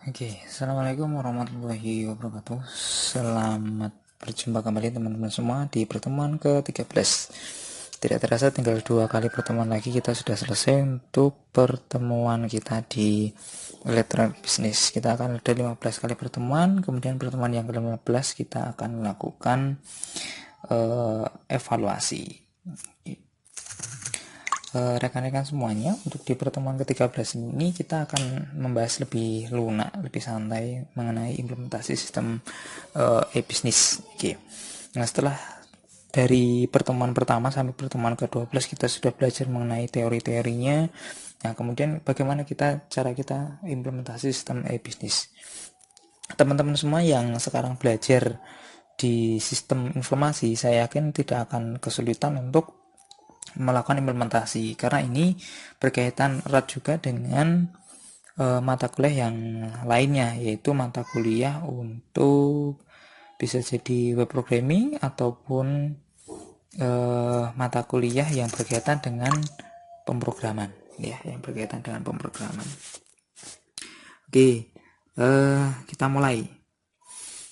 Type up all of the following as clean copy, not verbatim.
Assalamualaikum warahmatullahi wabarakatuh. Selamat berjumpa kembali teman-teman semua di pertemuan ke-13. Tidak terasa tinggal 2 kali pertemuan lagi kita sudah selesai untuk pertemuan kita di Electronic Business. Kita akan ada 15 kali pertemuan, kemudian pertemuan yang ke-15 kita akan melakukan evaluasi. Rekan-rekan semuanya, untuk di pertemuan ke-13 ini kita akan membahas lebih lunak, lebih santai mengenai implementasi sistem e-business. Nah, setelah dari pertemuan pertama sampai pertemuan ke-12 kita sudah belajar mengenai teori-teorinya. Nah, kemudian bagaimana cara kita implementasi sistem e-business. Teman-teman semua yang sekarang belajar di sistem informasi, saya yakin tidak akan kesulitan untuk melakukan implementasi, karena ini berkaitan erat juga dengan mata kuliah yang lainnya, yaitu mata kuliah untuk bisa jadi web programming ataupun mata kuliah yang berkaitan dengan pemrograman, yang berkaitan dengan pemrograman. Kita mulai.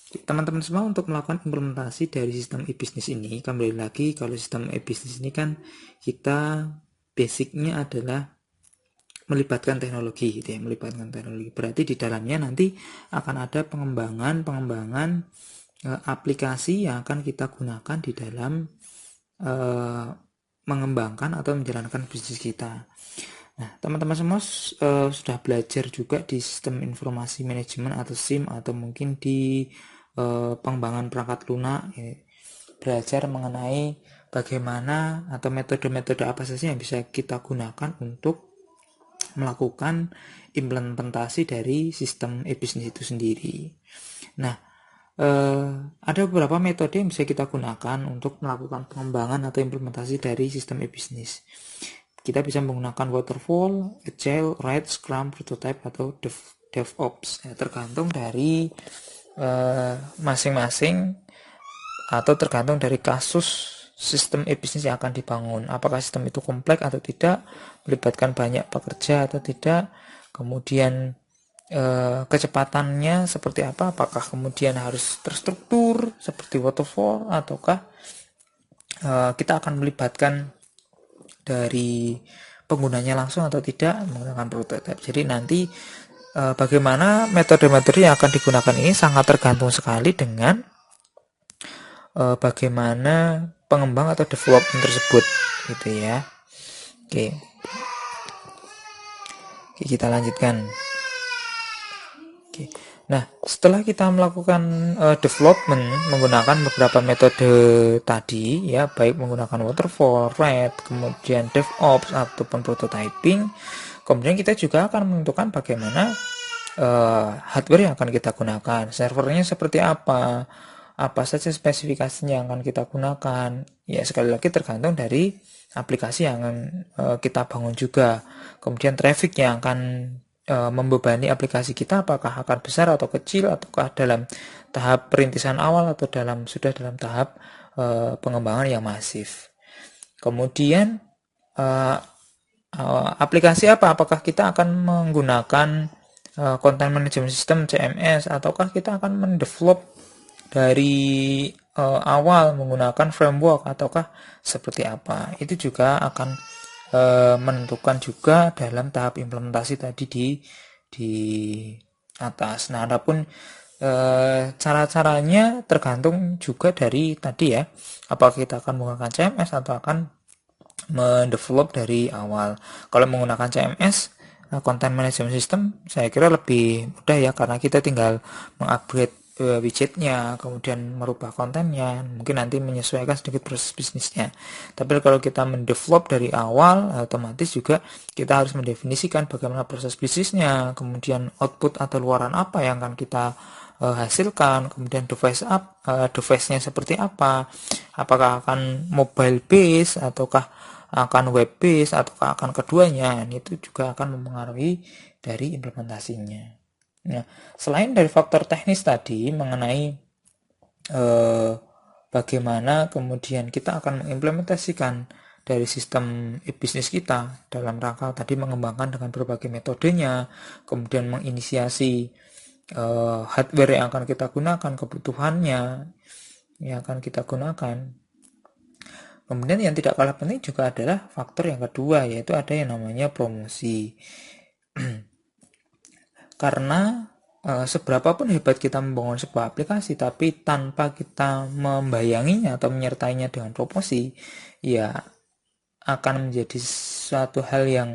Teman-teman semua, untuk melakukan implementasi dari sistem e-business ini, kembali lagi, kalau sistem e-business ini kan kita basicnya adalah melibatkan teknologi, melibatkan teknologi. Berarti di dalamnya nanti akan ada pengembangan aplikasi yang akan kita gunakan di dalam mengembangkan atau menjalankan bisnis kita. Nah, teman-teman semua sudah belajar juga di sistem informasi manajemen atau SIM, atau mungkin di pengembangan perangkat lunak, belajar mengenai bagaimana atau metode-metode apa saja yang bisa kita gunakan untuk melakukan implementasi dari sistem e-business itu sendiri. Nah, ada beberapa metode yang bisa kita gunakan untuk melakukan pengembangan atau implementasi dari sistem e-business. Kita bisa menggunakan waterfall, agile, red, scrum, prototype, atau DevOps. Tergantung dari masing-masing atau tergantung dari kasus sistem e-business yang akan dibangun. Apakah sistem itu kompleks atau tidak, melibatkan banyak pekerja atau tidak, kemudian kecepatannya seperti apa, apakah kemudian harus terstruktur seperti waterfall, ataukah kita akan melibatkan dari penggunanya langsung atau tidak menggunakan prototype. Jadi nanti bagaimana metode-metode yang akan digunakan ini sangat tergantung sekali dengan bagaimana pengembang atau development tersebut, gitu ya. Oke, kita lanjutkan. Nah, setelah kita melakukan development menggunakan beberapa metode tadi, ya, baik menggunakan waterfall, red, kemudian DevOps ataupun prototyping, kemudian kita juga akan menentukan bagaimana hardware yang akan kita gunakan, servernya seperti apa saja spesifikasinya yang akan kita gunakan. Ya, sekali lagi tergantung dari aplikasi yang akan kita bangun juga. Kemudian traffic yang akan membebani aplikasi kita, apakah akan besar atau kecil, ataukah dalam tahap perintisan awal atau sudah dalam tahap pengembangan yang masif. Kemudian aplikasi apakah kita akan menggunakan content management system CMS, ataukah kita akan mendevelop dari awal menggunakan framework, ataukah seperti apa. Itu juga akan menentukan juga dalam tahap implementasi tadi di atas. Nah, adapun cara-caranya tergantung juga dari tadi, ya, apakah kita akan menggunakan CMS atau akan mendevelop dari awal. Kalau menggunakan CMS, content management system, saya kira lebih mudah, ya, karena kita tinggal mengupgrade widgetnya, kemudian merubah kontennya, mungkin nanti menyesuaikan sedikit proses bisnisnya. Tapi kalau kita mendevelop dari awal, otomatis juga kita harus mendefinisikan bagaimana proses bisnisnya, kemudian output atau luaran apa yang akan kita hasilkan, kemudian device-nya seperti apa, apakah akan mobile base ataukah akan web base ataukah akan keduanya. Itu juga akan mempengaruhi dari implementasinya. Nah, selain dari faktor teknis tadi mengenai bagaimana kemudian kita akan mengimplementasikan dari sistem e-business kita dalam rangka tadi mengembangkan dengan berbagai metodenya, kemudian menginisiasi hardware yang akan kita gunakan, kebutuhannya yang akan kita gunakan. Kemudian yang tidak kalah penting juga adalah faktor yang kedua, yaitu ada yang namanya promosi. Karena seberapapun hebat kita membangun sebuah aplikasi, tapi tanpa kita membayanginya atau menyertainya dengan promosi, ya akan menjadi suatu hal yang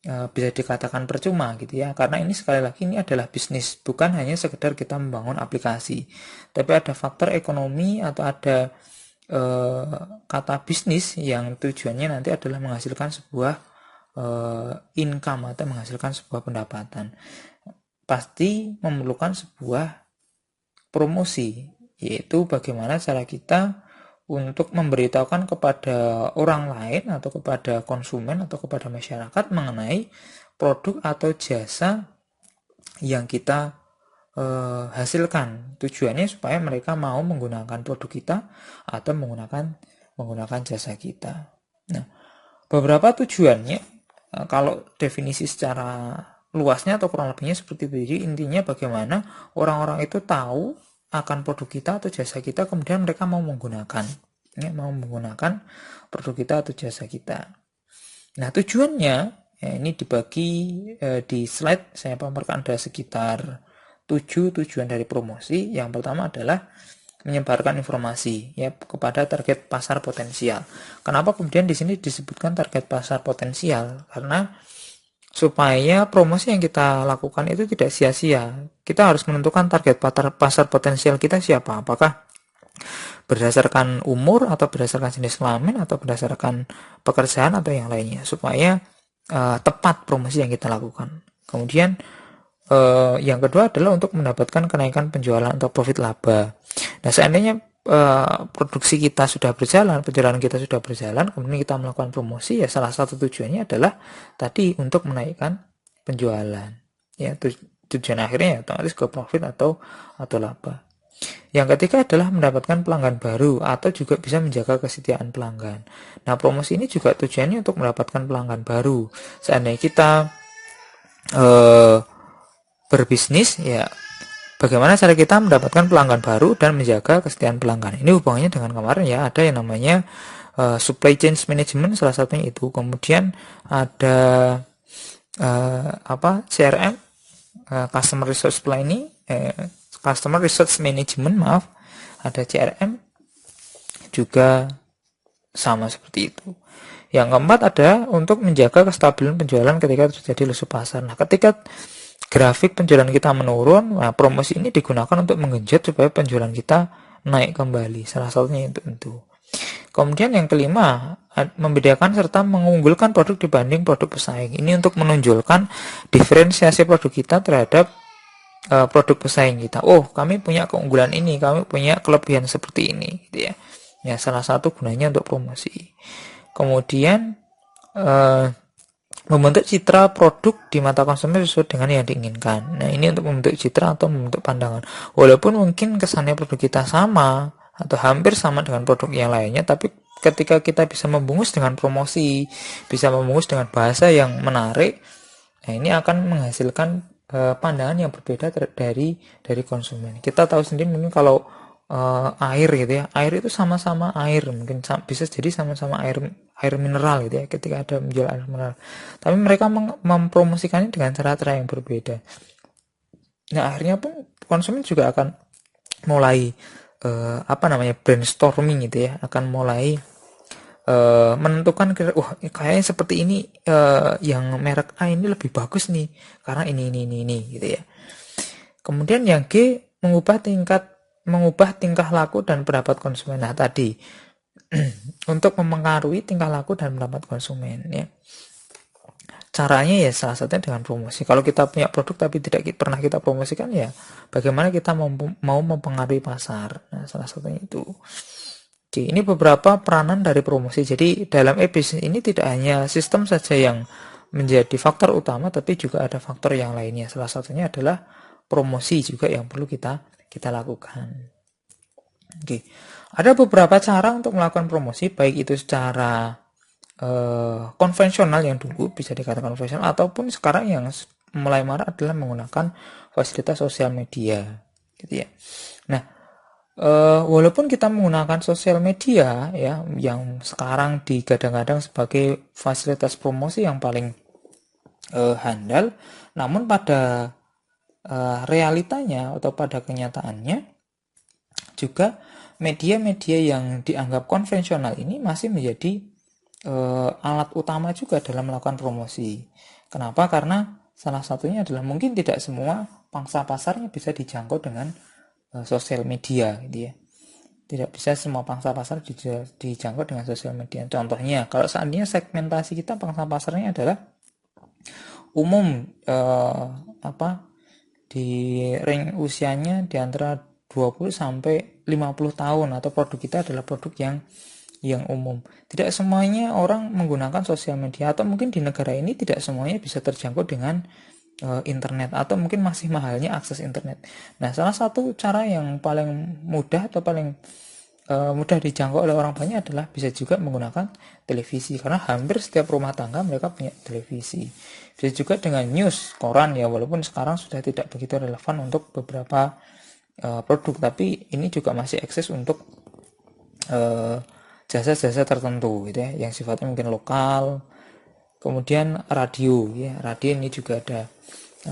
bisa dikatakan percuma gitu ya. Karena ini sekali lagi ini adalah bisnis, bukan hanya sekedar kita membangun aplikasi, tapi ada faktor ekonomi atau ada kata bisnis yang tujuannya nanti adalah menghasilkan sebuah income atau menghasilkan sebuah pendapatan. Pasti memerlukan sebuah promosi, yaitu bagaimana cara kita untuk memberitahukan kepada orang lain atau kepada konsumen atau kepada masyarakat mengenai produk atau jasa yang kita hasilkan. Tujuannya supaya mereka mau menggunakan produk kita atau menggunakan jasa kita. Nah, beberapa tujuannya kalau definisi secara luasnya atau kurang lebihnya seperti itu. Jadi intinya bagaimana orang-orang itu tahu akan produk kita atau jasa kita, kemudian mereka mau menggunakan produk kita atau jasa kita. Nah, tujuannya ya, ini dibagi di slide saya paparkan ada sekitar 7 tujuan dari promosi. Yang pertama adalah menyebarkan informasi ya kepada target pasar potensial. Kenapa kemudian di sini disebutkan target pasar potensial? Karena supaya promosi yang kita lakukan itu tidak sia-sia, kita harus menentukan target pasar potensial kita siapa. Apakah berdasarkan umur atau berdasarkan jenis kelamin atau berdasarkan pekerjaan atau yang lainnya, supaya tepat promosi yang kita lakukan. Kemudian yang kedua adalah untuk mendapatkan kenaikan penjualan atau profit laba. Nah, seandainya produksi kita sudah berjalan, penjualan kita sudah berjalan, kemudian kita melakukan promosi, ya salah satu tujuannya adalah tadi untuk menaikkan penjualan. Ya, tujuan akhirnya ya otomatis ke profit atau laba. Yang ketiga adalah mendapatkan pelanggan baru atau juga bisa menjaga kesetiaan pelanggan. Nah, promosi ini juga tujuannya untuk mendapatkan pelanggan baru. Seandainya kita berbisnis, ya bagaimana cara kita mendapatkan pelanggan baru dan menjaga kesetiaan pelanggan. Ini hubungannya dengan kemarin ya, ada yang namanya supply chain management, salah satunya itu. Kemudian ada CRM, customer resource planning, customer resource management, maaf, ada CRM juga sama seperti itu. Yang keempat ada untuk menjaga kestabilan penjualan ketika terjadi lesu pasar. Nah, ketika grafik penjualan kita menurun, nah promosi ini digunakan untuk menggenjot supaya penjualan kita naik kembali. Salah satunya itu tentu. Kemudian yang kelima, membedakan serta mengunggulkan produk dibanding produk pesaing. Ini untuk menonjolkan diferensiasi produk kita terhadap produk pesaing kita. Oh, kami punya keunggulan ini, kami punya kelebihan seperti ini, gitu ya. Ya, salah satu gunanya untuk promosi. Kemudian membentuk citra produk di mata konsumen sesuai dengan yang diinginkan. Nah, ini untuk membentuk citra atau membentuk pandangan. Walaupun mungkin kesannya produk kita sama atau hampir sama dengan produk yang lainnya, tapi ketika kita bisa membungkus dengan promosi, bisa membungkus dengan bahasa yang menarik, nah ini akan menghasilkan pandangan yang berbeda dari konsumen. Kita tahu sendiri mungkin kalau air gitu ya, air itu sama-sama air, mungkin bisa jadi sama-sama air mineral gitu ya, ketika ada menjual air mineral, tapi mereka mempromosikannya dengan cara-cara yang berbeda. Nah, akhirnya pun konsumen juga akan mulai brainstorming gitu ya, akan mulai menentukan kayaknya seperti ini, yang merek A ini lebih bagus nih karena ini gitu ya. Kemudian yang G, mengubah tingkah laku dan pendapat konsumen. Nah, tadi untuk memengaruhi tingkah laku dan pendapat konsumen ya. Caranya ya salah satunya dengan promosi. Kalau kita punya produk tapi tidak pernah kita promosikan, ya bagaimana kita mau mempengaruhi pasar. Nah, salah satunya itu. Jadi, ini beberapa peranan dari promosi. Jadi dalam e-bisnis ini tidak hanya sistem saja yang menjadi faktor utama, tapi juga ada faktor yang lainnya. Salah satunya adalah promosi juga yang perlu kita lakukan. Oke, ada beberapa cara untuk melakukan promosi, baik itu secara konvensional yang dulu bisa dikatakan konvensional, ataupun sekarang yang mulai marak adalah menggunakan fasilitas sosial media, gitu ya. Nah, walaupun kita menggunakan sosial media ya, yang sekarang digadang-gadang sebagai fasilitas promosi yang paling handal, namun pada realitanya atau pada kenyataannya juga media-media yang dianggap konvensional ini masih menjadi alat utama juga dalam melakukan promosi. Kenapa? Karena salah satunya adalah mungkin tidak semua pangsa pasarnya bisa dijangkau dengan sosial media, gitu ya. Tidak bisa semua pangsa pasar dijangkau dengan sosial media. Contohnya, kalau seandainya segmentasi kita pangsa pasarnya adalah umum, di range usianya di antara 20 sampai 50 tahun, atau produk kita adalah produk yang umum. Tidak semuanya orang menggunakan sosial media, atau mungkin di negara ini tidak semuanya bisa terjangkau dengan internet, atau mungkin masih mahalnya akses internet. Nah, salah satu cara yang paling mudah atau paling mudah dijangkau oleh orang banyak adalah bisa juga menggunakan televisi, karena hampir setiap rumah tangga mereka punya televisi. Bisa juga dengan news, koran ya, walaupun sekarang sudah tidak begitu relevan untuk beberapa produk, tapi ini juga masih eksis untuk jasa-jasa tertentu gitu ya, yang sifatnya mungkin lokal. Kemudian radio ya, radio ini juga ada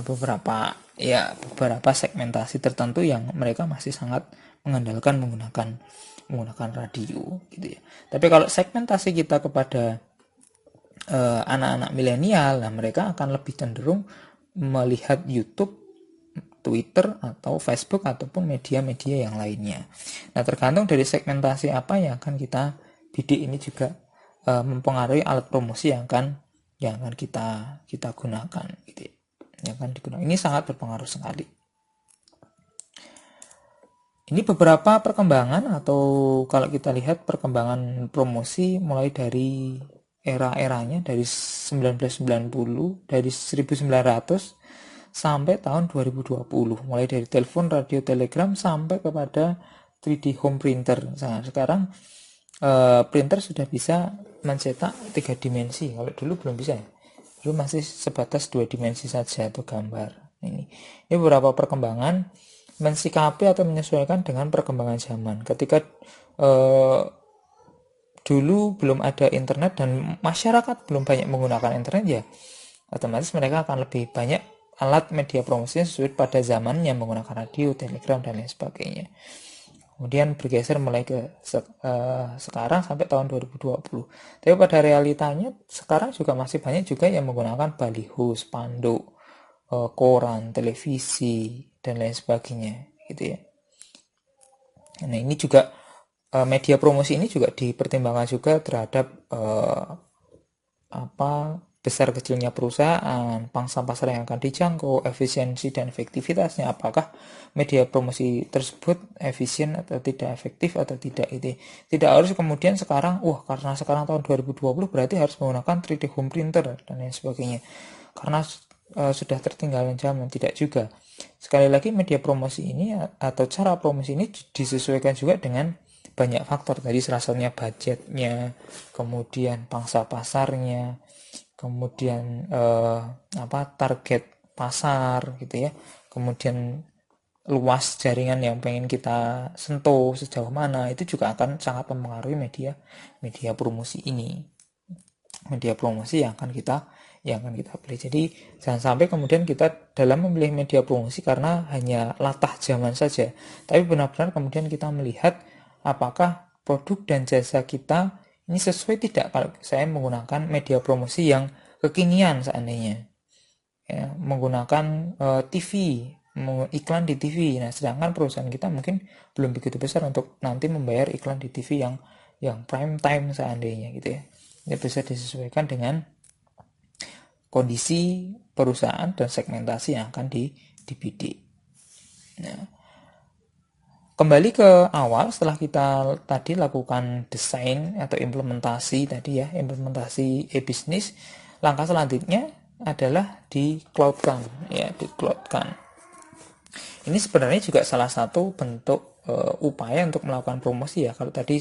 beberapa segmentasi tertentu yang mereka masih sangat mengandalkan menggunakan radio, gitu ya. Tapi kalau segmentasi kita kepada anak-anak milenial, nah mereka akan lebih cenderung melihat YouTube, Twitter, atau Facebook, ataupun media-media yang lainnya. Nah, tergantung dari segmentasi apa yang akan kita bidik, ini juga mempengaruhi alat promosi yang akan kita gunakan, gitu ya. Yang akan digunakan. Ini sangat berpengaruh sekali. Ini beberapa perkembangan, atau kalau kita lihat perkembangan promosi mulai dari era-eranya, dari 1990, dari 1900 sampai tahun 2020, mulai dari telepon, radio, telegram, sampai kepada 3D home printer. Nah, sekarang printer sudah bisa mencetak 3 dimensi. Kalau dulu belum bisa ya. Dulu masih sebatas 2 dimensi saja atau gambar. Ini beberapa perkembangan mensikapi atau menyesuaikan dengan perkembangan zaman. Ketika dulu belum ada internet dan masyarakat belum banyak menggunakan internet, ya otomatis mereka akan lebih banyak alat media promosinya sesuai pada zamannya, menggunakan radio, telegram, dan lain sebagainya. Kemudian bergeser mulai ke sekarang sampai tahun 2020. Tapi pada realitanya sekarang juga masih banyak juga yang menggunakan baliho, spanduk, koran, televisi, dan lain sebagainya, gitu ya. Nah, ini juga media promosi ini juga dipertimbangkan juga terhadap besar kecilnya perusahaan, pangsa pasar yang akan dijangkau, efisiensi dan efektivitasnya, apakah media promosi tersebut efisien atau tidak, efektif atau tidak. Itu tidak harus kemudian sekarang, karena sekarang tahun 2020 berarti harus menggunakan 3D home printer dan lain sebagainya, karena sudah tertinggal zaman. Tidak juga. Sekali lagi, media promosi ini atau cara promosi ini disesuaikan juga dengan banyak faktor. Tadi salah satunya budgetnya, kemudian pangsa pasarnya, kemudian target pasar, gitu ya, kemudian luas jaringan yang pengen kita sentuh sejauh mana, itu juga akan sangat mempengaruhi media promosi ini, media promosi yang akan kita pilih. Jadi jangan sampai kemudian kita dalam memilih media promosi karena hanya latah zaman saja, tapi benar-benar kemudian kita melihat apakah produk dan jasa kita ini sesuai tidak kalau saya menggunakan media promosi yang kekinian seandainya. Ya, menggunakan TV, iklan di TV. Nah, sedangkan perusahaan kita mungkin belum begitu besar untuk nanti membayar iklan di TV yang prime time seandainya, gitu ya. Ini bisa disesuaikan dengan kondisi perusahaan dan segmentasi yang akan dibidik. Nah, kembali ke awal, setelah kita tadi lakukan desain atau implementasi tadi ya, implementasi e-bisnis, langkah selanjutnya adalah di cloudkan ya, di cloudkan. Ini sebenarnya juga salah satu bentuk upaya untuk melakukan promosi ya. Kalau tadi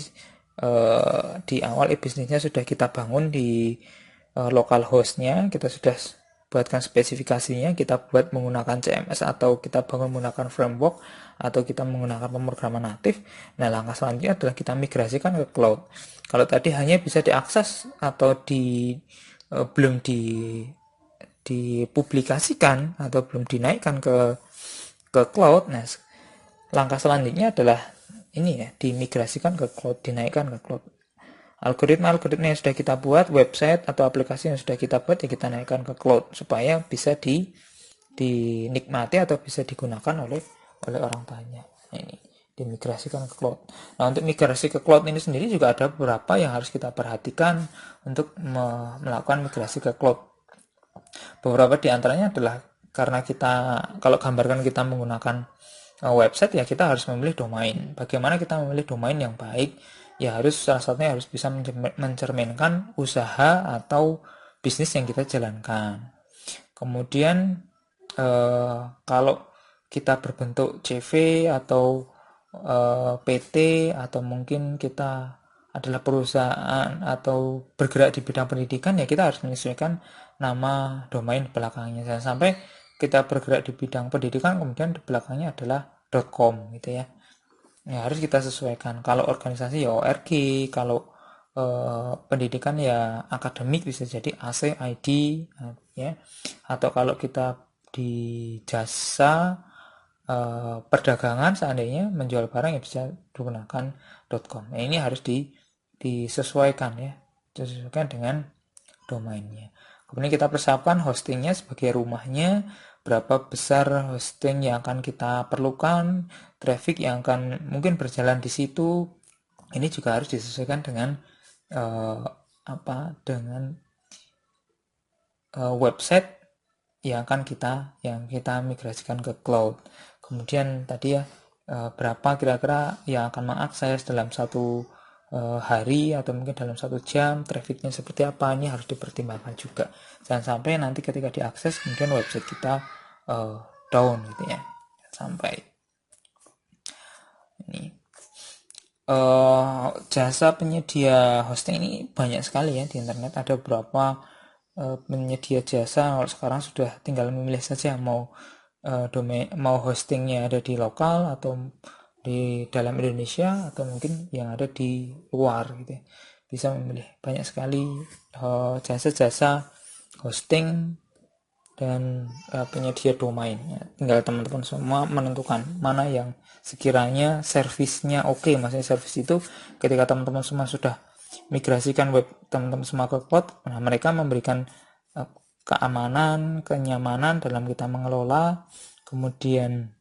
di awal e-bisnisnya sudah kita bangun di local hostnya, kita sudah buatkan spesifikasinya, kita buat menggunakan CMS atau kita bangun menggunakan framework atau kita menggunakan pemrograman natif. Nah, langkah selanjutnya adalah kita migrasikan ke cloud. Kalau tadi hanya bisa diakses atau belum dipublikasikan atau belum dinaikkan ke cloud. Nah, langkah selanjutnya adalah ini ya, dimigrasikan ke cloud, dinaikkan ke cloud. Algoritma yang sudah kita buat, website atau aplikasi yang sudah kita buat, ya kita naikkan ke cloud supaya bisa dinikmati atau bisa digunakan oleh orang banyak. Nah, ini dimigrasikan ke cloud. Nah, untuk migrasi ke cloud ini sendiri juga ada beberapa yang harus kita perhatikan untuk melakukan migrasi ke cloud. Beberapa di antaranya adalah karena kita, kalau gambarkan kita menggunakan website, ya kita harus memilih domain. Bagaimana kita memilih domain yang baik? Ya harus, salah satunya harus bisa mencerminkan usaha atau bisnis yang kita jalankan. Kemudian kalau kita berbentuk CV atau PT atau mungkin kita adalah perusahaan atau bergerak di bidang pendidikan, ya kita harus menyesuaikan nama domain belakangnya. Jangan sampai kita bergerak di bidang pendidikan kemudian di belakangnya adalah .com gitu ya. Ya harus kita sesuaikan. Kalau organisasi ya ORG, kalau pendidikan ya akademik bisa jadi AC, ID ya. Atau kalau kita di jasa perdagangan seandainya menjual barang ya bisa digunakan .com. Nah, ini harus disesuaikan ya, disesuaikan dengan domainnya. Kemudian kita persiapkan hostingnya sebagai rumahnya, berapa besar hosting yang akan kita perlukan, traffic yang akan mungkin berjalan di situ. Ini juga harus disesuaikan dengan website yang kita migrasikan ke cloud. Kemudian tadi ya, berapa kira-kira yang akan mengakses dalam satu hari atau mungkin dalam 1 jam, trafficnya seperti apa, ini harus dipertimbangkan juga. Jangan sampai nanti ketika diakses kemudian website kita down gitu ya. Sampai ini jasa penyedia hosting ini banyak sekali ya di internet. Ada beberapa penyedia jasa. Kalau sekarang sudah tinggal memilih saja mau mau hostingnya ada di lokal atau di dalam Indonesia atau mungkin yang ada di luar gitu ya. Bisa memilih banyak sekali jasa-jasa hosting dan penyedia domain ya. Tinggal teman-teman semua menentukan mana yang sekiranya servisnya oke. Maksudnya servis itu ketika teman-teman semua sudah migrasikan web teman-teman semua ke cloud, nah mereka memberikan keamanan, kenyamanan dalam kita mengelola, kemudian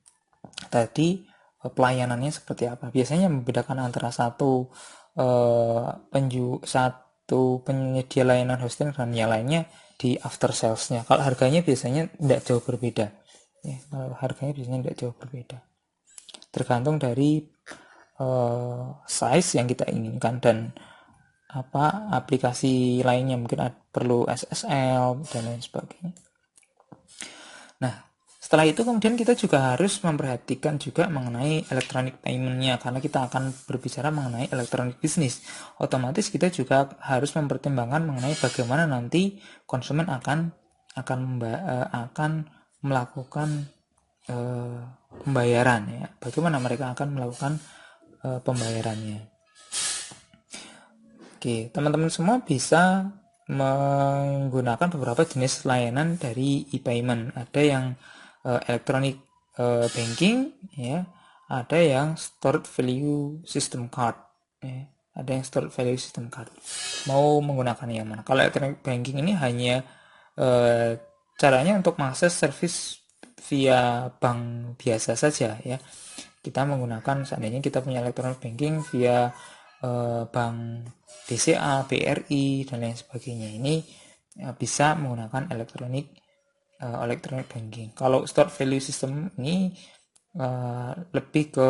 tadi pelayanannya seperti apa. Biasanya membedakan antara satu penyedia layanan hosting dan yang lainnya di after salesnya. Kalau harganya biasanya tidak jauh berbeda. Ya, kalau harganya biasanya tidak jauh berbeda. Tergantung dari size yang kita inginkan dan aplikasi lainnya, mungkin perlu SSL dan lain sebagainya. Nah, setelah itu kemudian kita juga harus memperhatikan juga mengenai electronic payment-nya, karena kita akan berbicara mengenai electronic business. Otomatis kita juga harus mempertimbangkan mengenai bagaimana nanti konsumen akan melakukan pembayaran ya. Bagaimana mereka akan melakukan pembayarannya. Oke, teman-teman semua bisa menggunakan beberapa jenis layanan dari e-payment. Ada yang electronic banking ya, ada yang stored value system card ya, ada yang stored value system card. Mau menggunakan yang mana? Kalau electronic banking ini hanya caranya untuk mengakses service via bank biasa saja ya. Kita menggunakan, seandainya kita punya electronic banking via bank BCA, BRI dan lain sebagainya, ini bisa menggunakan electronic banking. Kalau stored value system ini lebih ke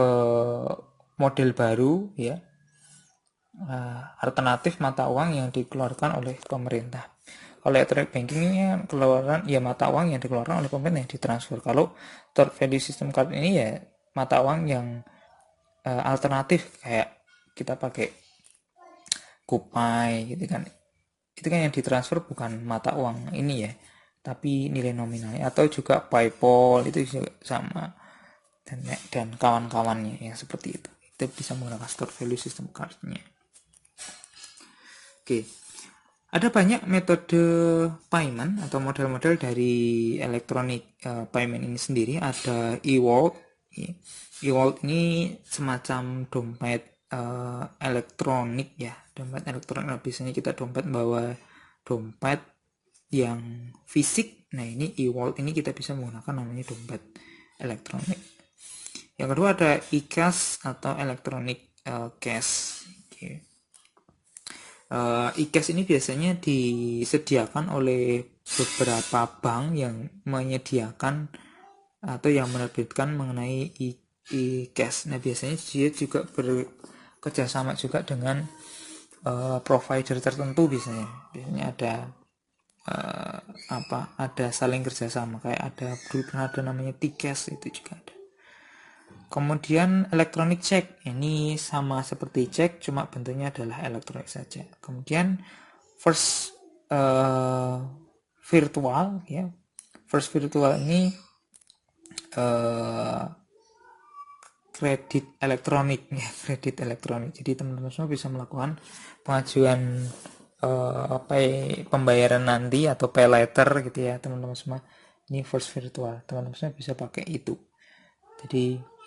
model baru ya, alternatif mata uang yang dikeluarkan oleh pemerintah. Kalau electronic banking ini keluaran ya mata uang yang dikeluarkan oleh pemerintah yang ditransfer. Kalau stored value system card ini ya mata uang yang alternatif, kayak kita pakai Kupai gitu kan. Itu kan yang ditransfer bukan mata uang ini ya, tapi nilai nominalnya, atau juga PayPal itu juga sama, dan kawan-kawannya yang seperti itu bisa menggunakan store value system cardnya. Oke, ada banyak metode payment atau model-model dari electronic payment ini sendiri. Ada e-wallet. E-wallet ini semacam dompet elektronik ya, dompet elektronik. Biasanya kita bawa dompet yang fisik. Nah, ini e-wallet ini kita bisa menggunakan namanya dompet elektronik. Yang kedua ada e-cash atau electronic cash. Okay. E-cash ini biasanya disediakan oleh beberapa bank yang menyediakan atau yang menerbitkan mengenai e-cash. Nah, biasanya dia juga bekerja sama juga dengan provider tertentu. Biasanya ada ada saling kerjasama, kayak dulu pernah ada namanya T-Cash, itu juga ada. Kemudian electronic check, ini sama seperti cek, cuma bentuknya adalah elektronik saja. Kemudian first virtual ya, first virtual ini kredit elektronik ya, kredit elektronik. Jadi teman-teman semua bisa melakukan pengajuan pembayaran nanti atau pay later gitu ya teman-teman semua. Ini first virtual, teman-teman semua bisa pakai itu. Jadi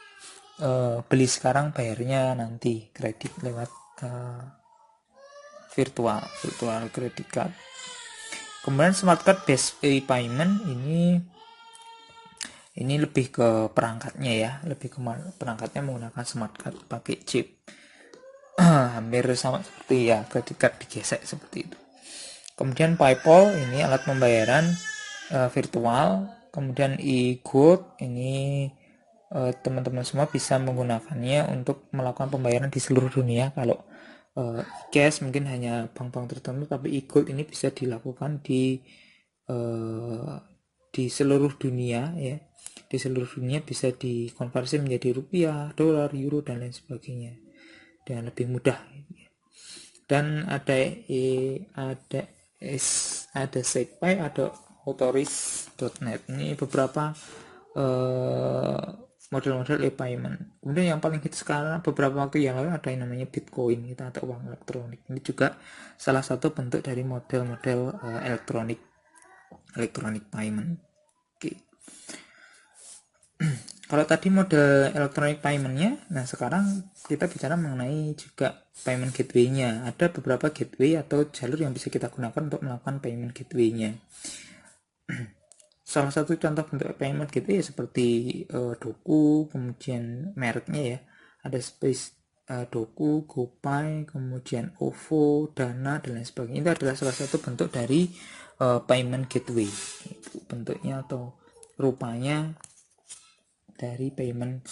beli sekarang bayarnya nanti, kredit lewat virtual credit card. Kemudian smart card based payment ini lebih ke perangkatnya ya, lebih ke perangkatnya menggunakan smart card pakai chip. Hampir sama seperti ya credit card digesek seperti itu. Kemudian PayPal ini alat pembayaran virtual. Kemudian e-gold ini teman-teman semua bisa menggunakannya untuk melakukan pembayaran di seluruh dunia. Kalau cash mungkin hanya bank-bank tertentu, tapi e-gold ini bisa dilakukan di seluruh dunia ya. Di seluruh dunia bisa dikonversi menjadi rupiah, dolar, euro dan lain sebagainya dengan lebih mudah. Dan ada SegPay, ada Autoris.net. Ini beberapa model-model e-payment. Kemudian yang paling hit sekarang beberapa waktu yang lalu ada yang namanya Bitcoin kita atau uang elektronik. Ini juga salah satu bentuk dari model-model elektronik payment. Oke. Kalau tadi model electronic payment-nya, nah sekarang kita bicara mengenai juga payment gateway-nya. Ada beberapa gateway atau jalur yang bisa kita gunakan untuk melakukan payment gateway-nya. Salah satu contoh bentuk payment gateway seperti Doku, kemudian mereknya ya, ada Space Doku, GoPay, kemudian OVO, Dana dan lain sebagainya. Itu adalah salah satu bentuk dari payment gateway. Itu bentuknya atau rupanya dari payment.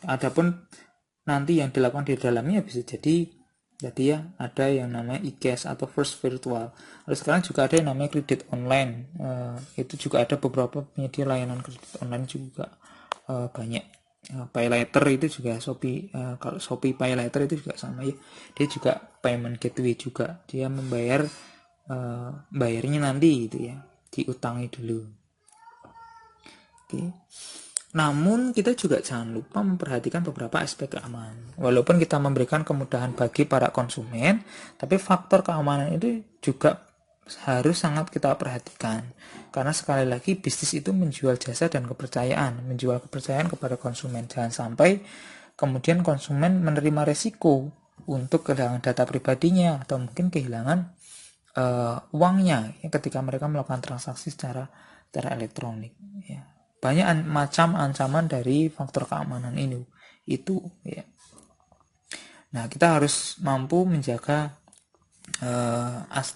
Adapun nanti yang dilakukan di dalamnya bisa jadi ya ada yang namanya e-cash atau first virtual. Lalu sekarang juga ada yang namanya kredit online. Itu juga ada beberapa penyedia layanan kredit online juga banyak. Pay later itu juga Shopee. Kalau Shopee Pay later itu juga sama ya. Dia juga payment gateway juga. Dia membayar bayarnya nanti gitu ya. Diutangi dulu. Oke. Namun kita juga jangan lupa memperhatikan beberapa aspek keamanan. Walaupun kita memberikan kemudahan bagi para konsumen, tapi faktor keamanan itu juga harus sangat kita perhatikan. Karena sekali lagi bisnis itu menjual jasa dan kepercayaan, menjual kepercayaan kepada konsumen. Jangan sampai kemudian konsumen menerima resiko untuk kehilangan data pribadinya atau mungkin kehilangan uangnya ketika mereka melakukan transaksi secara elektronik ya. Banyak macam ancaman dari faktor keamanan itu ya. Nah, kita harus mampu menjaga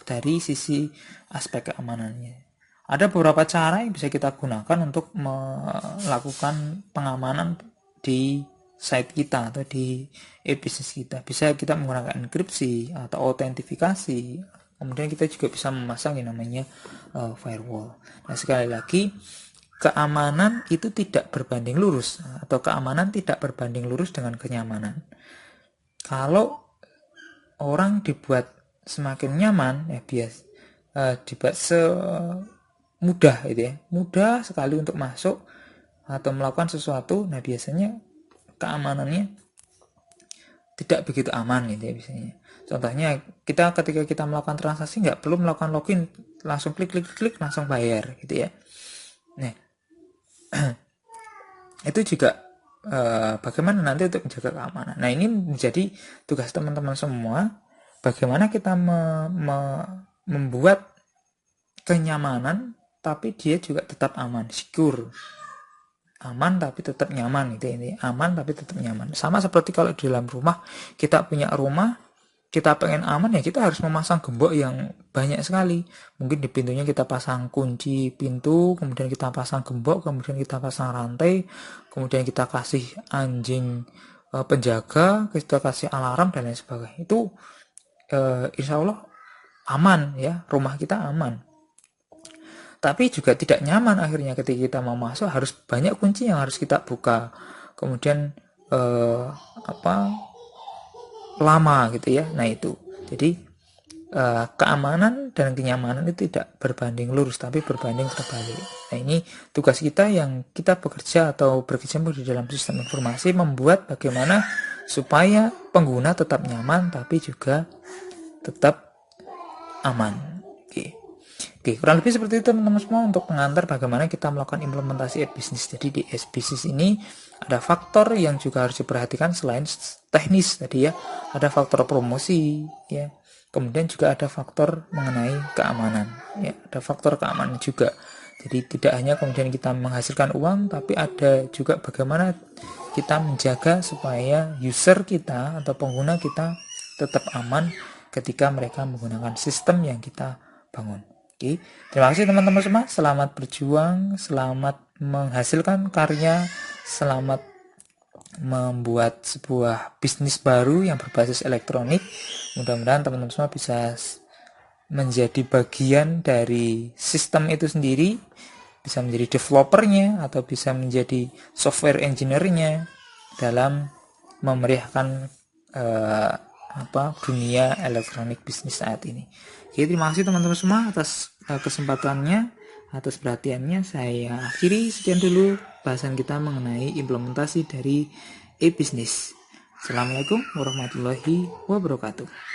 dari sisi aspek keamanannya. Ada beberapa cara yang bisa kita gunakan untuk melakukan pengamanan di site kita atau di e-business kita. Bisa kita menggunakan enkripsi atau autentifikasi. Kemudian kita juga bisa memasang yang namanya firewall. Nah, sekali lagi keamanan itu tidak berbanding lurus atau keamanan tidak berbanding lurus dengan kenyamanan. Kalau orang dibuat semakin nyaman ya dibuat mudah gitu ya, mudah sekali untuk masuk atau melakukan sesuatu. Nah biasanya keamanannya tidak begitu aman gitu ya biasanya. Contohnya ketika kita melakukan transaksi nggak perlu melakukan login, langsung klik klik klik langsung bayar gitu ya. Nah itu juga bagaimana nanti untuk menjaga keamanan. Nah ini menjadi tugas teman-teman semua, bagaimana kita membuat kenyamanan tapi dia juga tetap aman, secure. Aman tapi tetap nyaman gitu ini. Aman tapi tetap nyaman. Sama seperti kalau di dalam rumah, kita punya rumah, kita pengen aman ya kita harus memasang gembok yang banyak sekali. Mungkin di pintunya kita pasang kunci pintu, kemudian kita pasang gembok, kemudian kita pasang rantai, kemudian kita kasih anjing penjaga, kita kasih alarm dan lain sebagainya. Itu insya Allah aman ya, rumah kita aman. Tapi juga tidak nyaman akhirnya ketika kita mau masuk, harus banyak kunci yang harus kita buka, kemudian lama gitu ya. Nah itu jadi keamanan dan kenyamanan itu tidak berbanding lurus tapi berbanding terbalik. Nah ini tugas kita yang kita bekerja atau berkecimpung di dalam sistem informasi, membuat bagaimana supaya pengguna tetap nyaman tapi juga tetap aman. Oke, kurang lebih seperti itu teman-teman semua untuk pengantar bagaimana kita melakukan implementasi e-business. Jadi di e-business ini ada faktor yang juga harus diperhatikan selain teknis tadi ya. Ada faktor promosi ya. Kemudian juga ada faktor mengenai keamanan ya. Ada faktor keamanan juga. Jadi tidak hanya kemudian kita menghasilkan uang, tapi ada juga bagaimana kita menjaga supaya user kita atau pengguna kita tetap aman ketika mereka menggunakan sistem yang kita bangun. Oke, terima kasih teman-teman semua. Selamat berjuang, selamat menghasilkan karya, selamat membuat sebuah bisnis baru yang berbasis elektronik. Mudah-mudahan teman-teman semua bisa menjadi bagian dari sistem itu sendiri, bisa menjadi developernya atau bisa menjadi software engineer-nya dalam memeriahkan dunia elektronik bisnis saat ini. Oke, terima kasih teman-teman semua atas kesempatannya, atas perhatiannya. Saya akhiri sekian dulu bahasan kita mengenai implementasi dari e-business. Assalamualaikum warahmatullahi wabarakatuh.